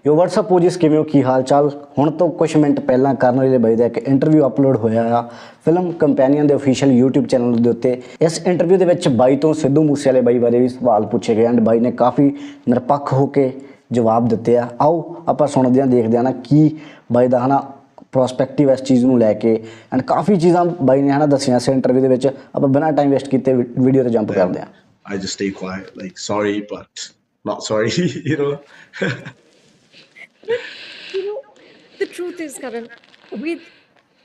यो WhatsApp पोजिस किवें हो की हाल चाल। हुण तो कुछ मिनट पहला करन औजले बाई दा एक इंटरव्यू अपलोड होया आ फिल्म कंपैनियन के ऑफिशियल यूट्यूब चैनल के उत्ते। इस इंटरव्यू के विच बाई तो सिद्धू मूसेवाले बाई बारे भी सवाल पूछे गए एंड बाई ने काफ़ी निरपक्ष होकर जवाब दिते आ। आओ आपां सुणदे हां देखदे हां ना की बाई दा है ना प्रोस्पैक्टिव इस चीज़ नूं लैके एंड काफ़ी चीज़ां बाई ने है ना दसियां इस इंटरव्यू के विच। आपां बिना टाइम वेस्ट कीते वीडियो ते जंप करदे हां। I just stay quiet, like sorry, but not sorry, you know. But you know, the truth is, Karan, with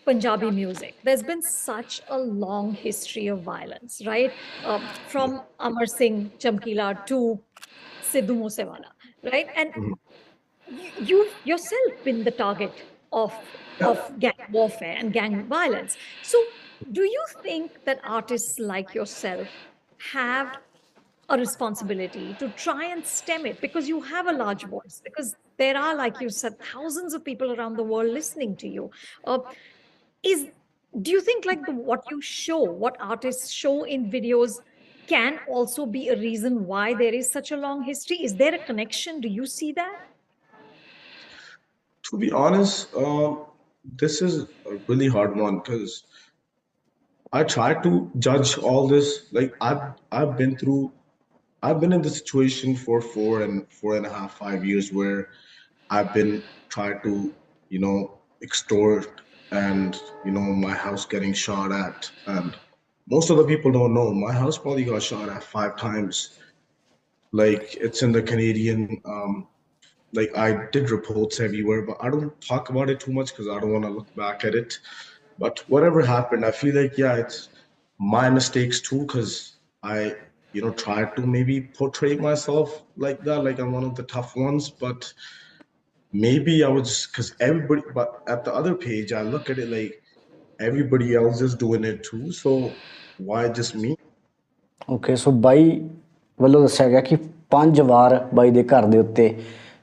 Punjabi music, there's been such a long history of violence, right? From Amar Singh Chamkila to Sidhu Moosewala, right? And you've yourself been the target of gang warfare and gang violence. So, do you think that artists like yourself have a responsibility to try and stem it, because you have a large voice, because there are, like you said, thousands of people around the world listening to you? Is Do you think like what you show, what artists show in videos, can also be a reason why there is such a long history? Is there a connection? Do you see that? To be honest, this is a really hard one because I try to judge all this. Like I've been through, I've been in the situation for 4.5, 5 years where I've been tried to, extort and, my house getting shot at. And most of the people don't know my house probably got shot at 5 times. Like it's in the Canadian, like I did reports everywhere, but I don't talk about it too much because I don't want to look back at it. But whatever happened, I feel like, yeah, it's my mistakes too because I, tried to maybe portray myself like that, like I'm one of the tough ones. But maybe I was because everybody, but at the other page, I look at it like everybody else is doing it too. So why just me? Okay so ਬਾਈ ਵੱਲੋਂ ਦੱਸਿਆ ਗਿਆ ਕਿ 5 ਵਾਰ ਬਾਈ ਦੇ ਘਰ ਦੇ ਉੱਤੇ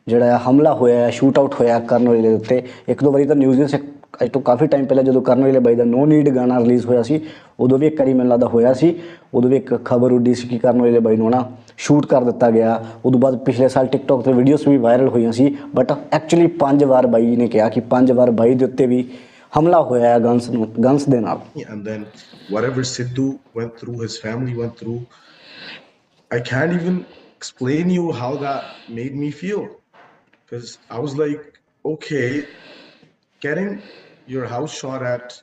ਜਿਹੜਾ ਹਮਲਾ ਹੋਇਆ, ਸ਼ੂਟ ਆਊਟ ਹੋਇਆ ਕਰਨ ਔਜਲੇ ਦੇ ਉੱਤੇ। ਇੱਕ ਦੋ ਵਾਰੀ ਤਾਂ ਨਿਊਜ਼ ਵਿੱਚ ਅੱਜ ਤੋਂ ਕਾਫੀ ਟਾਈਮ ਪਹਿਲਾਂ ਜਦੋਂ ਕਰਨ ਔਜਲੇ ਬਾਈ ਦਾ ਨੋ ਨੀਡ ਗਾਣਾ ਰਿਲੀਜ਼ ਹੋਇਆ ਸੀ, ਉਦੋਂ ਵੀ ਇੱਕ ਵਾਰੀ ਮੈਨੂੰ ਲੱਗਦਾ ਹੋਇਆ ਸੀ। ਉਦੋਂ ਵੀ ਇੱਕ ਖਬਰ ਉੱਡੀ ਸੀ ਕਿ ਕਰਨ ਔਜਲੇ ਬਾਈ ਨੂੰ ਨਾ ਸ਼ੂਟ ਕਰ ਦਿੱਤਾ ਗਿਆ। ਉਦੋਂ ਬਾਅਦ ਪਿਛਲੇ ਸਾਲ ਟਿਕਟੋਕ 'ਤੇ ਵੀਡੀਓਜ਼ ਵੀ ਵਾਇਰਲ ਹੋਈਆਂ ਸੀ। ਬਟ ਐਕਚੁਅਲੀ 5 ਵਾਰ ਬਾਈ ਨੇ ਕਿਹਾ ਕਿ 5 ਵਾਰ ਬਾਈ ਦੇ ਉੱਤੇ ਵੀ ਹਮਲਾ ਹੋਇਆ ਗਨਸ ਦੇ ਨਾਲ। And then whatever Sidhu went through, his family went through, I can't even explain you how that made me feel. Because I was like, okay, getting your house shot at,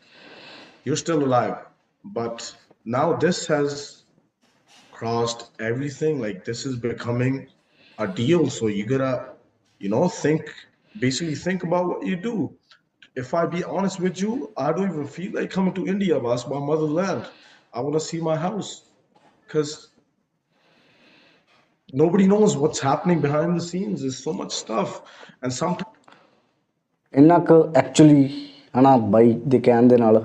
you're still alive. But now this has crossed everything. Like this is becoming a deal. So you gotta, basically think about what you do. If I be honest with you, I don't even feel like coming to India, boss, my motherland. I want to see my house because nobody knows what's happening behind the scenes. There's so much stuff. And sometimes ਇੰਨਾ ਕੁ actually ਹੈ ਨਾ ਬਾਈ ਦੇ ਕਹਿਣ ਦੇ ਨਾਲ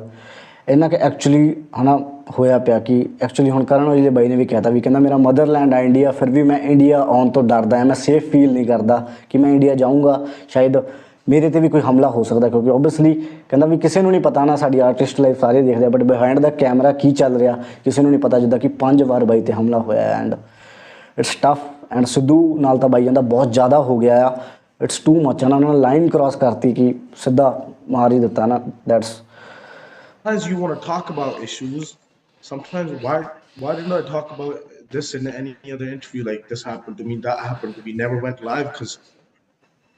ਇੰਨਾ ਕੁ ਐਕਚੁਅਲੀ ਹੈ ਨਾ ਹੋਇਆ ਪਿਆ ਕਿ ਐਕਚੁਅਲੀ ਹੁਣ ਕਰਨ ਔਜਲੇ ਬਾਈ ਨੇ ਵੀ ਕਹਿਤਾ ਵੀ ਕਹਿੰਦਾ ਮੇਰਾ ਮਦਰਲੈਂਡ ਆ ਇੰਡੀਆ, ਫਿਰ ਵੀ ਮੈਂ ਇੰਡੀਆ ਆਉਣ ਤੋਂ ਡਰਦਾ ਹਾਂ। ਮੈਂ ਸੇਫ ਫੀਲ ਨਹੀਂ ਕਰਦਾ ਕਿ ਮੈਂ ਇੰਡੀਆ ਜਾਊਂਗਾ, ਸ਼ਾਇਦ ਮੇਰੇ 'ਤੇ ਵੀ ਕੋਈ ਹਮਲਾ ਹੋ ਸਕਦਾ, ਕਿਉਂਕਿ ਓਬਵੀਅਸਲੀ ਕਹਿੰਦਾ ਵੀ ਕਿਸੇ ਨੂੰ ਨਹੀਂ ਪਤਾ ਨਾ, ਸਾਡੀ ਆਰਟਿਸਟ ਲਾਈਫ ਸਾਰੇ ਦੇਖਦੇ ਆ ਬਟ ਬਿਹਾਇੰਡ ਦਾ ਕੈਮਰਾ ਕੀ ਚੱਲ ਰਿਹਾ ਕਿਸੇ ਨੂੰ ਨਹੀਂ ਪਤਾ। ਜਿੱਦਾਂ ਕਿ 5 ਵਾਰ ਬਾਈ 'ਤੇ ਹਮਲਾ ਹੋਇਆ and it's tough. And Sidhu ਨਾਲ ਤਾਂ ਬਾਈ ਕਹਿੰਦਾ ਬਹੁਤ ਜ਼ਿਆਦਾ ਹੋ ਗਿਆ ਆ, ਇਟਸ ਟੂ ਮੱਚ। ਉਹਨਾਂ ਨੇ ਲਾਈਨ ਕ੍ਰਾਸ ਕਰਤੀ ਕਿ ਸਿੱਧਾ ਮਾਰ ਹੀ ਦਿੱਤਾ ਨਾ। That's you want to talk about issues. Sometimes why didn't I talk about this in any other interview? Like this happened to me, that happened to me, never went live because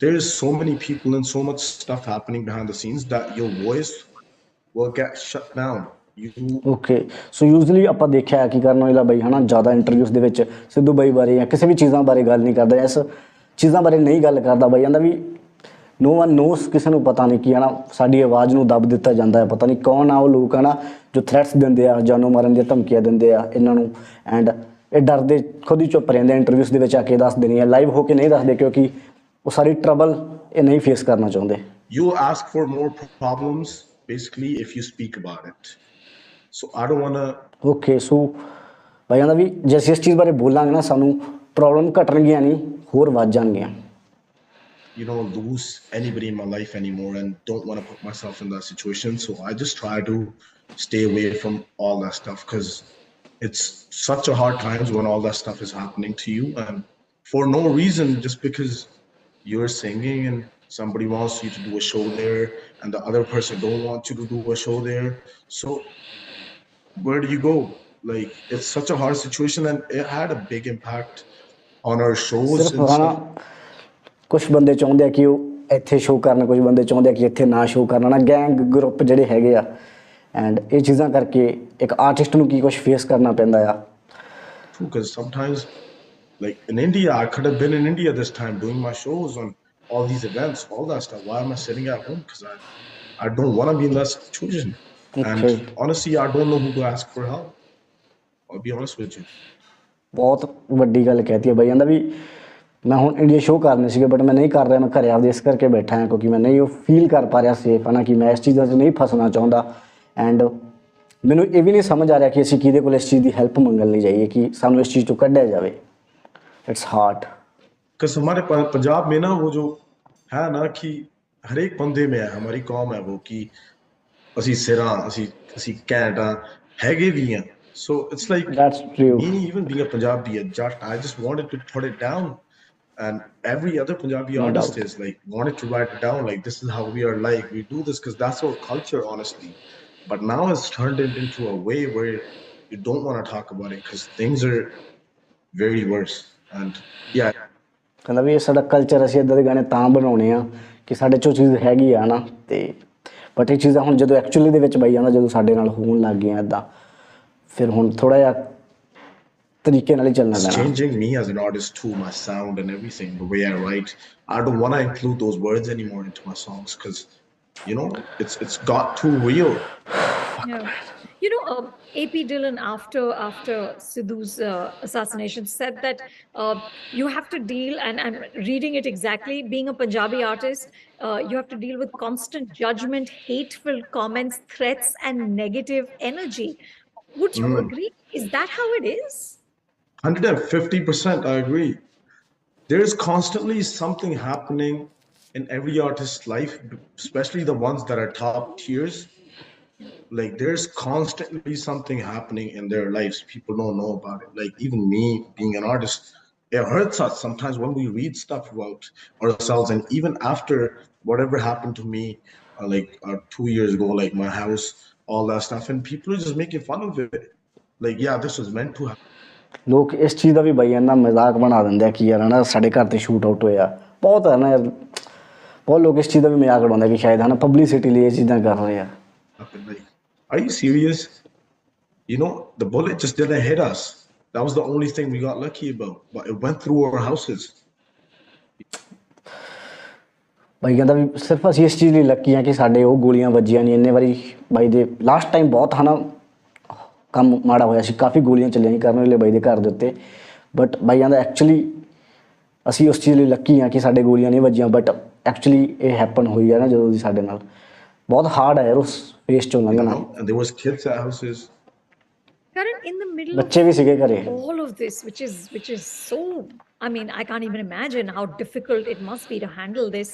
there's so many people and so much stuff happening behind the scenes that your voice will get shut down. Okay so usually ਆਪਾਂ ਦੇਖਿਆ ਕਿ ਕਰਨ ਔਜਲਾ ਬਾਈ ਹੈ ਨਾ ਜ਼ਿਆਦਾ interviews ਦੇ ਵਿੱਚ ਸਿੱਧੂ ਬਾਈ ਬਾਰੇ ਜਾਂ ਕਿਸੇ ਵੀ ਚੀਜ਼ਾਂ ਬਾਰੇ ਗੱਲ ਨਹੀਂ ਕਰਦਾ, ਇਸ ਚੀਜ਼ਾਂ ਬਾਰੇ ਨਹੀਂ ਗੱਲ ਕਰਦਾ। ਬਾਈ ਕਹਿੰਦਾ ਵੀ ਨੋ ਵਨ ਨੋਸ, ਕਿਸੇ ਨੂੰ ਪਤਾ ਨਹੀਂ ਕੀ ਹੈ ਨਾ ਸਾਡੀ ਆਵਾਜ਼ ਨੂੰ ਦੱਬ ਦਿੱਤਾ ਜਾਂਦਾ ਹੈ। ਪਤਾ ਨਹੀਂ ਕੌਣ ਆ ਉਹ ਲੋਕ ਹੈ ਨਾ ਜੋ ਥ੍ਰੈਟਸ ਦਿੰਦੇ ਆ, ਜਾਨੋਂ ਮਾਰਨ ਦੀਆਂ ਧਮਕੀਆਂ ਦਿੰਦੇ ਆ ਇਹਨਾਂ ਨੂੰ। ਐਂਡ ਇਹ ਡਰਦੇ ਖੁਦ ਹੀ ਚੁੱਪ ਰਹਿੰਦੇ ਇੰਟਰਵਿਊਜ਼ ਦੇ ਵਿੱਚ ਆ ਕੇ ਦੱਸ ਦੇਣੀ ਆ, ਲਾਈਵ ਹੋ ਕੇ ਨਹੀਂ ਦੱਸਦੇ ਕਿਉਂਕਿ ਉਹ ਸਾਰੀ ਟਰਬਲ ਇਹ ਨਹੀਂ ਫੇਸ ਕਰਨਾ ਚਾਹੁੰਦੇ। You ask for more problems basically if you speak about it. So I don't want to. Okay so ਬਾਈ ਕਹਿੰਦਾ ਵੀ ਜੇ ਅਸੀਂ ਇਸ ਚੀਜ਼ ਬਾਰੇ ਬੋਲਾਂਗੇ ਨਾ ਸਾਨੂੰ ਪ੍ਰੋਬਲਮ ਘਟਣਗੀਆਂ ਨਹੀਂ ਹੋਰ ਵੱਧ ਜਾਣਗੀਆਂ। Lose anybody in my life anymore and don't want to put myself in that situation. So I just try to stay away from all that stuff because it's such a hard times when all that stuff is happening to you and for no reason, just because you're singing and somebody wants you to do a show there and the other person don't want you to do a show there. So where do you go? Like it's such a hard situation and it had a big impact on our shows ਸਿਰਫ and ਹਨਾ stuff. ਕੁਛ ਬੰਦੇ ਚਾਹੁੰਦੇ ਆ ਕਿ ਉਹ ਇੱਥੇ show ਕਰਨ, ਕੁਝ ਬੰਦੇ ਚਾਹੁੰਦੇ ਆ ਕਿ ਇੱਥੇ ਨਾ ਸ਼ੋਅ ਕਰਨਾ ਨਾ, ਗੈਂਗ ਗਰੁੱਪ ਜਿਹੜੇ ਹੈਗੇ ਆ। ਐਂਡ ਇਹ ਚੀਜ਼ਾਂ ਕਰਕੇ ਇੱਕ ਆਰਟਿਸਟ ਨੂੰ ਕੀ ਕੁਛ ਫੇਸ ਕਰਨਾ ਪੈਂਦਾ ਆ। Because sometimes, like in India, I could have been in India this time doing my shows on all these events, all that stuff. Why am I sitting at home? Because I don't want to be in that situation. And Okay. honestly, I don't know who to ask for help. I'll be honest with you. ਬਹੁਤ ਵੱਡੀ ਗੱਲ ਕਹਿਤੀ ਹੈ ਬਾਈ। ਕਹਿੰਦਾ ਵੀ ਮੈਂ ਹੁਣ India show ਕਰਨੇ ਸੀਗੇ but ਮੈਂ ਨਹੀਂ ਕਰ ਰਿਹਾ, ਮੈਂ ਘਰੇ ਆਪਦੇ ਇਸ ਕਰਕੇ ਬੈਠਾ ਹਾਂ ਕਿਉਂਕਿ ਮੈਂ ਨਹੀਂ ਉਹ ਫੀਲ ਕਰ ਪਾ ਰਿਹਾ ਸੇਫ ਹੈ ਨਾ, ਕਿ ਮੈਂ ਇਸ ਚੀਜ਼ਾਂ 'ਚ ਨਹੀਂ ਫਸਣਾ ਚਾਹੁੰਦਾ। ਐਂਡ ਮੈਨੂੰ ਇਹ ਵੀ ਨਹੀਂ ਸਮਝ ਆ ਰਿਹਾ ਕਿ ਅਸੀਂ ਕਿਹਦੇ ਕੋਲ ਇਸ ਚੀਜ਼ ਦੀ ਹੈਲਪ ਮੰਗਣ ਲਈ ਜਾਈਏ ਕਿ ਸਾਨੂੰ ਇਸ ਚੀਜ਼ ਤੋਂ ਕੱਢਿਆ ਜਾਵੇ। It's hard. Because हमारे पंजाब में ना वो जो है ना कि हर एक बंदे में है, हमारी कौम है वो कि ਅਸੀਂ ਸਿਰਾਂ ਅਸੀਂ ਘੈਂਟ ਆ ਹੈਗੇ ਵੀ ਆ। So it's like That's true. me even being a Punjabi, a Jat, I just wanted to put it down. And every other Punjabi No artist doubt. is like wanted to write it down. Like this is how we are, like we do this because that's our culture, honestly. But now it's turned it into a way where you don't want to talk about it because things are very worse. And yeah, ਕਹਿੰਦਾ ਵੀ ਇਹ ਸਾਡਾ culture, ਅਸੀਂ ਇੱਦਾਂ ਦੇ ਗਾਣੇ ਤਾਂ ਬਣਾਉਣੇ ਆ ਕਿ ਸਾਡੇ 'ਚੋਂ ਚੀਜ਼ ਹੈਗੀ ਆ ਨਾ। ਅਤੇ ਬਟ ਇਹ ਚੀਜ਼ਾਂ ਹੁਣ ਜਦੋਂ ਐਕਚੁਅਲੀ ਦੇ ਵਿੱਚ ਬਾਈ ਜਾਂਦਾ, ਜਦੋਂ ਸਾਡੇ ਨਾਲ ਹੋਣ ਲੱਗ ਗਈਆਂ ਇੱਦਾਂ, ਫਿਰ ਹੁਣ ਥੋੜ੍ਹਾ ਜਿਹਾ ਤਰੀਕੇ ਨਾਲ ਹੀ ਚੱਲਣਾ it's ਪੈਣਾ। changing me as an artist too, my sound and everything, the way I write. I don't want to include those words anymore into my songs because, you know, it's got too real. Yeah. You know, AP Dillon, after Sidhu's assassination, said that you have to deal, and I'm reading it exactly, being a Punjabi artist, you have to deal with constant judgment, hateful comments, threats, and negative energy. Would you agree? Is that how it is? 150%, I agree. There's constantly something happening in every artist's life, especially the ones that are top tiers. Like there's constantly something happening in their lives. People don't know about it. Like even me being an artist, it hurts us sometimes when we read stuff about ourselves. And even after whatever happened to me, 2 years ago, like my house, all that stuff, and people are just making fun of it. Like, yeah, this was meant to happen. ਲੋਕ ਇਸ ਚੀਜ਼ ਦਾ ਵੀ ਬਾਈ ਇਹਨਾਂ ਮਜ਼ਾਕ ਬਣਾ ਦਿੰਦੇ ਆ ਕਿ ਯਾਰ ਹੈ ਨਾ ਸਾਡੇ ਘਰ 'ਤੇ ਸ਼ੂਟ ਆਊਟ ਹੋਇਆ। ਬਹੁਤ ਹੈ ਨਾ ਯਾਰ, ਬਹੁਤ ਲੋਕ ਇਸ ਚੀਜ਼ ਦਾ ਵੀ ਮਜ਼ਾਕ ਉਡਾਉਂਦੇ ਕਿ ਸ਼ਾਇਦ ਹੈ ਨਾ ਪਬਲਿਸਿਟੀ ਲਈ ਇਹ ਚੀਜ਼ਾਂ ਕਰ ਰਹੇ ਆ। Like, are you serious? You know, the bullet just didn't hit us. That was the only thing we got lucky about. But it went through our houses. ਬਾਈ ਕਹਿੰਦਾ ਵੀ ਸਿਰਫ ਅਸੀਂ ਇਸ ਚੀਜ਼ ਲਈ ਲੱਕੀ ਹਾਂ ਕਿ ਸਾਡੇ ਉਹ ਗੋਲੀਆਂ ਵੱਜੀਆਂ ਨਹੀਂ। ਇੰਨੇ ਵਾਰੀ ਬਾਈ ਦੇ ਲਾਸਟ ਟਾਈਮ ਬਹੁਤ ਹੈ ਨਾ ਕੰਮ ਮਾੜਾ ਹੋਇਆ ਸੀ, ਕਾਫੀ ਗੋਲੀਆਂ ਚੱਲੀਆਂ ਸੀ ਕਰਨ ਵੇਲੇ ਬਾਈ ਦੇ ਘਰ ਦੇ ਉੱਤੇ। ਬਟ ਬਾਈ ਕਹਿੰਦਾ ਐਕਚੁਅਲੀ ਅਸੀਂ ਉਸ ਚੀਜ਼ ਲਈ ਲੱਕੀ ਹਾਂ ਕਿ ਸਾਡੇ ਗੋਲੀਆਂ ਨਹੀਂ ਵੱਜੀਆਂ। ਬਟ ਐਕਚੁਅਲੀ ਇਹ ਹੈਪਨ ਹੋਈ ਹੈ ਨਾ ਜਦੋਂ ਦੀ ਸਾਡੇ ਨਾਲ, ਬਹੁਤ ਹਾਰਡ ਹੈ ਯਾਰ ਉਸ ਫੇਸ 'ਚੋਂ ਲੰਘਣਾ। And there was kids at houses. Karan, in the middle ਬੱਚੇ ਵੀ ਸੀਗੇ ਘਰੇ। of all of this, which is so, I mean, I can't even imagine how difficult it must be to handle this.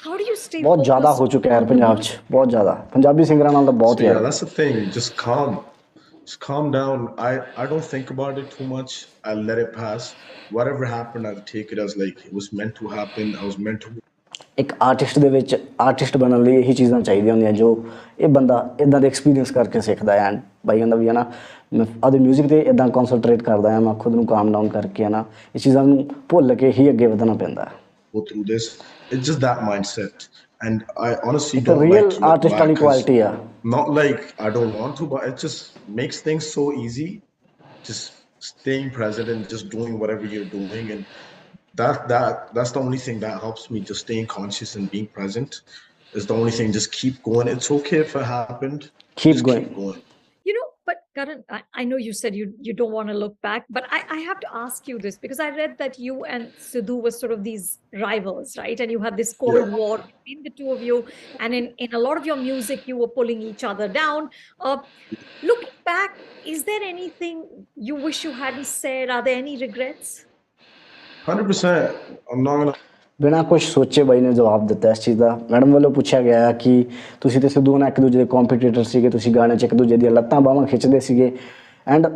How do you stay ਬਹੁਤ ਜ਼ਿਆਦਾ ਹੋ focused ਚੁੱਕਿਆ ਯਾਰ on the Punjab 'ਚ, ਬਹੁਤ ਜ਼ਿਆਦਾ ਪੰਜਾਬੀ ਸਿੰਗਰਾਂ ਨਾਲ ਤਾਂ ਬਹੁਤ So yeah, ਯਾਰ। that's the thing. Just calm. Just calm down. I don't think about it too much. I let it pass. Whatever happened, I take it as like it was meant to happen. I was meant to. ਇੱਕ artist ਦੇ ਵਿੱਚ artist ਬਣਨ ਲਈ ਇਹੀ ਚੀਜ਼ਾਂ ਚਾਹੀਦੀਆਂ ਹੁੰਦੀਆਂ ਜੋ ਇਹ ਬੰਦਾ ਇੱਦਾਂ ਦੇ ਐਕਸਪੀਰੀਅੰਸ ਕਰਕੇ ਸਿੱਖਦਾ ਹੈ। ਐਂਡ ਬਾਈ ਕਹਿੰਦਾ ਵੀ ਹੈ ਨਾ ਮੈਂ ਆਪਦੇ ਮਿਊਜ਼ਿਕ 'ਤੇ ਇੱਦਾਂ ਕੌਨਸਨਟਰੇਟ ਕਰਦਾ ਹਾਂ, ਮੈਂ ਖੁਦ ਨੂੰ ਕਾਮ ਡਾਊਨ ਕਰਕੇ ਹੈ ਨਾ ਇਹ ਚੀਜ਼ਾਂ ਨੂੰ ਭੁੱਲ ਕੇ ਹੀ ਅੱਗੇ ਵਧਣਾ ਪੈਂਦਾ। Go through this. It's just that mindset. And I honestly ਇੱਕ don't real like to look artist ਵਾਲੀ back 'cause ਕੁਆਲਿਟੀ ਆ। not like I don't want to, but it just makes things so easy. Just staying present and just doing whatever you're doing, and that's the only thing that helps me. Just staying conscious and being present is the only thing. Just keep going. It's okay if it happened. Keep Just going. keep going. You know, but Karan, I know you said you don't want to look back, but I have to ask you this because I read that you and Sidhu were sort of these rivals, right? And you had this Cold War between the two of you, and in a lot of your music, you were pulling each other down. Looking back, is there anything you wish you hadn't said? Are there any regrets? 100%. I'm not gonna. ਬਿਨਾਂ ਕੁਛ ਸੋਚੇ ਬਾਈ ਨੇ ਜਵਾਬ ਦਿੱਤਾ ਇਸ ਚੀਜ਼ ਦਾ। Madam ਵੱਲੋਂ ਪੁੱਛਿਆ ਗਿਆ ਕਿ ਤੁਸੀਂ ਤੇ ਸਿੱਧੂ ਨਾਲ ਇੱਕ ਦੂਜੇ ਦੇ ਕੰਪੀਟੀਟਰ ਸੀਗੇ, ਤੁਸੀਂ ਗਾਣੇ 'ਚ ਇੱਕ ਦੂਜੇ ਦੀਆਂ ਲੱਤਾਂ ਬਾਹਾਂ ਖਿੱਚਦੇ ਸੀਗੇ। ਐਂਡ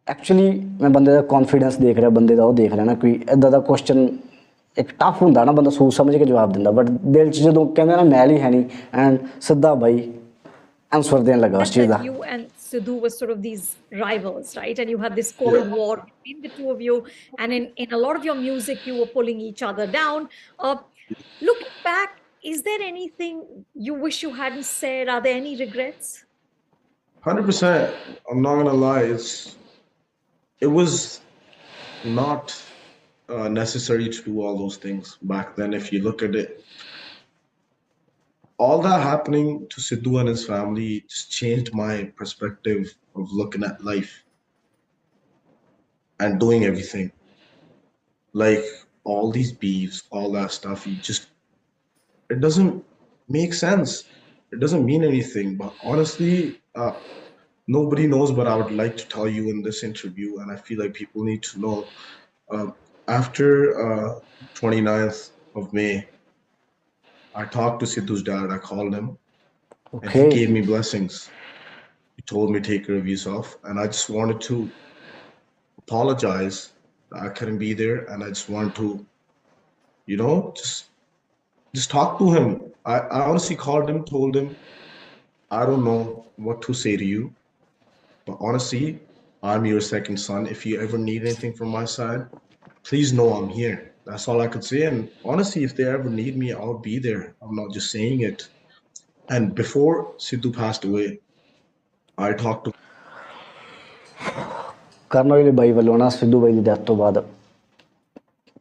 ਐਕਚੁਅਲੀ ਮੈਂ ਬੰਦੇ ਦਾ ਕੌਨਫੀਡੈਂਸ ਦੇਖ ਰਿਹਾ, ਬੰਦੇ ਦਾ ਉਹ ਦੇਖ ਰਿਹਾ ਨਾ, ਕੋਈ ਇੱਦਾਂ ਦਾ ਕੁਐਸਚਨ ਇੱਕ ਟਫ ਹੁੰਦਾ ਨਾ, ਬੰਦਾ ਸੋਚ ਸਮਝ ਕੇ ਜਵਾਬ ਦਿੰਦਾ, ਬਟ ਦਿਲ 'ਚ ਜਦੋਂ ਕਹਿੰਦੇ ਨਾ ਮੈਲ ਹੀ ਹੈ ਨਹੀਂ, ਐਂਡ ਸਿੱਧਾ ਬਾਈ ਆਨਸਰ ਦੇਣ ਲੱਗਾ ਉਸ ਚੀਜ਼ That the. you and Sidhu were sort of these rivals, right? And you had this cold war between the two of you. And in a lot of your music, you were pulling each other down. Uh, Looking back, is there anything you wish you hadn't said? Are there any regrets? 100%. I'm not gonna lie. It was not necessary to do all those things back then. If you look at it, all that happening to Sidhu and his family just changed my perspective of looking at life and doing everything. Like all these beefs, all that stuff, it doesn't make sense. It doesn't mean anything. But honestly, nobody knows, but I would like to tell you in this interview, and I feel like people need to know. After 29th of May, I talked to Sidhu's dad. I called him, and he gave Okay. me blessings. He told me take care of yourself, and I just wanted to apologize that I couldn't be there, and I just wanted to, just talk to him. I honestly called him, told him I don't know what to say to you, but honestly, I'm your second son. If you ever need anything from my side, please know I'm here. That's all I could say. And honestly, if they ever need me, I'll be there. I'm not just saying it. And before Sidhu passed away, I talked to ਕਰਨ ਔਜਲੇ ਬਾਈ ਵੱਲੋਂ ਨਾ ਸਿੱਧੂ ਬਾਈ ਦੀ death ਤੋਂ ਬਾਅਦ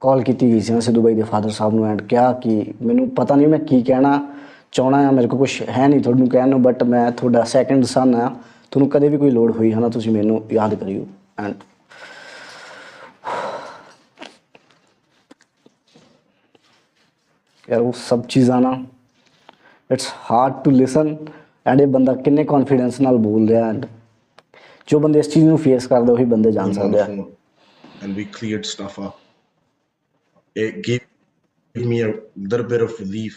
ਕਾਲ ਕੀਤੀ ਗਈ ਸੀ ਨਾ ਸਿੱਧੂ ਬਾਈ ਦੇ ਫਾਦਰ ਸਾਹਿਬ ਨੂੰ, ਐਂਡ ਕਿਹਾ ਕਿ ਮੈਨੂੰ ਪਤਾ ਨਹੀਂ ਮੈਂ ਕੀ ਕਹਿਣਾ ਚਾਹੁੰਦਾ ਆ, ਮੇਰੇ ਕੋਲ ਕੁਛ ਹੈ ਨਹੀਂ ਤੁਹਾਨੂੰ ਕਹਿਣ ਨੂੰ, ਬਟ ਮੈਂ ਤੁਹਾਡਾ ਸੈਕਿੰਡ ਸਨ ਆ, ਤੁਹਾਨੂੰ ਕਦੇ ਵੀ ਕੋਈ ਲੋੜ ਹੋਈ ਹੈ ਨਾ ਤੁਸੀਂ ਮੈਨੂੰ ਯਾਦ ਕਰਿਓ। ਐਂਡ ਯਾਰ ਉਹ ਸਭ ਚੀਜ਼ਾਂ ਨਾ it's hard to listen, and ਇਹ ਬੰਦਾ ਕਿੰਨੇ ਕੌਨਫੀਡੈਂਸ ਨਾਲ ਬੋਲ ਰਿਹਾ, ਐਂਡ ਜੋ ਬੰਦੇ ਇਸ ਚੀਜ਼ ਨੂੰ ਫੇਸ ਕਰਦੇ ਉਹੀ ਬੰਦੇ ਜਾਣ him on ਸਕਦੇ the ਆ। phone and we cleared stuff up. It gave me a little bit of relief.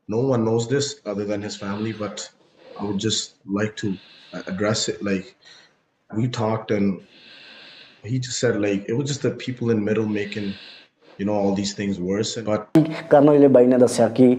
No one knows this other than his family, but I would just like to address it. Like we talked, and he just said like it was just the people in middle making, all these things worse. But ਕਰਨ ਔਜਲੇ ਬਾਈ ਨੇ ਦੱਸਿਆ ਕਿ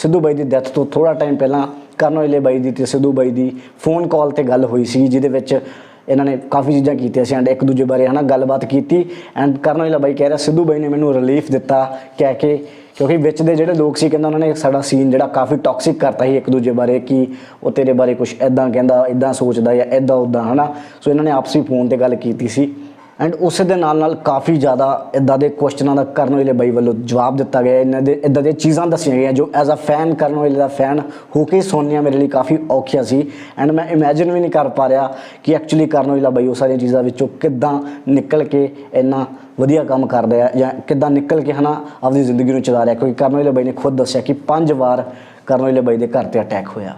ਸਿੱਧੂ ਬਾਈ ਦੀ death ਤੋਂ ਥੋੜ੍ਹਾ time ਪਹਿਲਾਂ ਕਰਨ ਔਜਲੇ ਬਾਈ ਦੀ ਅਤੇ ਸਿੱਧੂ ਬਾਈ ਦੀ ਫੋਨ ਕਾਲ 'ਤੇ ਗੱਲ ਹੋਈ ਸੀ, ਜਿਹਦੇ ਵਿੱਚ ਇਹਨਾਂ ਨੇ ਕਾਫੀ ਚੀਜ਼ਾਂ ਕੀਤੀਆਂ ਸੀ, ਐਂਡ ਇੱਕ ਦੂਜੇ ਬਾਰੇ ਹੈ ਨਾ ਗੱਲਬਾਤ ਕੀਤੀ। ਐਂਡ ਕਰਨ ਔਜਲਾ ਬਾਈ ਕਹਿ ਰਿਹਾ ਸਿੱਧੂ ਬਾਈ ਨੇ ਮੈਨੂੰ ਰਿਲੀਫ ਦਿੱਤਾ ਕਹਿ ਕੇ, ਕਿਉਂਕਿ ਵਿੱਚ ਦੇ ਜਿਹੜੇ ਲੋਕ ਸੀ ਕਹਿੰਦਾ ਉਹਨਾਂ ਨੇ ਸਾਡਾ ਸੀਨ ਜਿਹੜਾ ਕਾਫੀ ਟੌਕਸਿਕ ਕਰਤਾ ਸੀ ਇੱਕ ਦੂਜੇ ਬਾਰੇ, ਕਿ ਉਹ ਤੇਰੇ ਬਾਰੇ ਕੁਛ ਇੱਦਾਂ ਕਹਿੰਦਾ, ਇੱਦਾਂ ਸੋਚਦਾ ਜਾਂ ਇੱਦਾਂ ਉੱਦਾਂ ਹੈ ਨਾ। ਸੋ ਇਹਨਾਂ ਨੇ ਆਪਸੀ ਫੋਨ 'ਤੇ ਗੱਲ ਕੀਤੀ ਸੀ, ਐਂਡ ਉਸੇ ਦੇ ਨਾਲ ਕਾਫੀ ਜ਼ਿਆਦਾ ਇੱਦਾਂ ਦੇ ਕੁਐਸਚਨਾਂ ਦਾ ਕਰਨ ਔਜਲੇ ਬਾਈ ਵੱਲੋਂ ਜਵਾਬ ਦਿੱਤਾ ਗਿਆ। ਇਹਨਾਂ ਦੇ ਇੱਦਾਂ ਦੀਆਂ ਚੀਜ਼ਾਂ ਦੱਸੀਆਂ ਗਈਆਂ ਜੋ ਐਜ਼ ਅ ਫੈਨ, ਕਰਨ ਔਜਲੇ ਦਾ ਫੈਨ ਹੋ ਕੇ ਸੁਣਨੀਆਂ ਮੇਰੇ ਲਈ ਕਾਫੀ ਔਖੀਆਂ ਸੀ, ਐਂਡ ਮੈਂ ਇਮੈਜਿਨ ਵੀ ਨਹੀਂ ਕਰ ਪਾ ਰਿਹਾ ਕਿ ਐਕਚੁਅਲੀ ਕਰਨ ਔਜਲਾ ਬਾਈ ਉਹ ਸਾਰੀਆਂ ਚੀਜ਼ਾਂ ਵਿੱਚੋਂ ਕਿੱਦਾਂ ਨਿਕਲ ਕੇ ਇੰਨਾ ਵਧੀਆ ਕੰਮ ਕਰ ਰਿਹਾ, ਜਾਂ ਕਿੱਦਾਂ ਨਿਕਲ ਕੇ ਹੈ ਨਾ ਆਪਣੀ ਜ਼ਿੰਦਗੀ ਨੂੰ ਚਲਾ ਰਿਹਾ। ਕਿਉਂਕਿ ਕਰਨ ਔਜਲਾ ਬਾਈ ਨੇ ਖੁਦ ਦੱਸਿਆ ਕਿ 5 ਵਾਰ ਕਰਨ ਔਜਲੇ ਬਾਈ ਦੇ ਘਰ 'ਤੇ ਅਟੈਕ ਹੋਇਆ।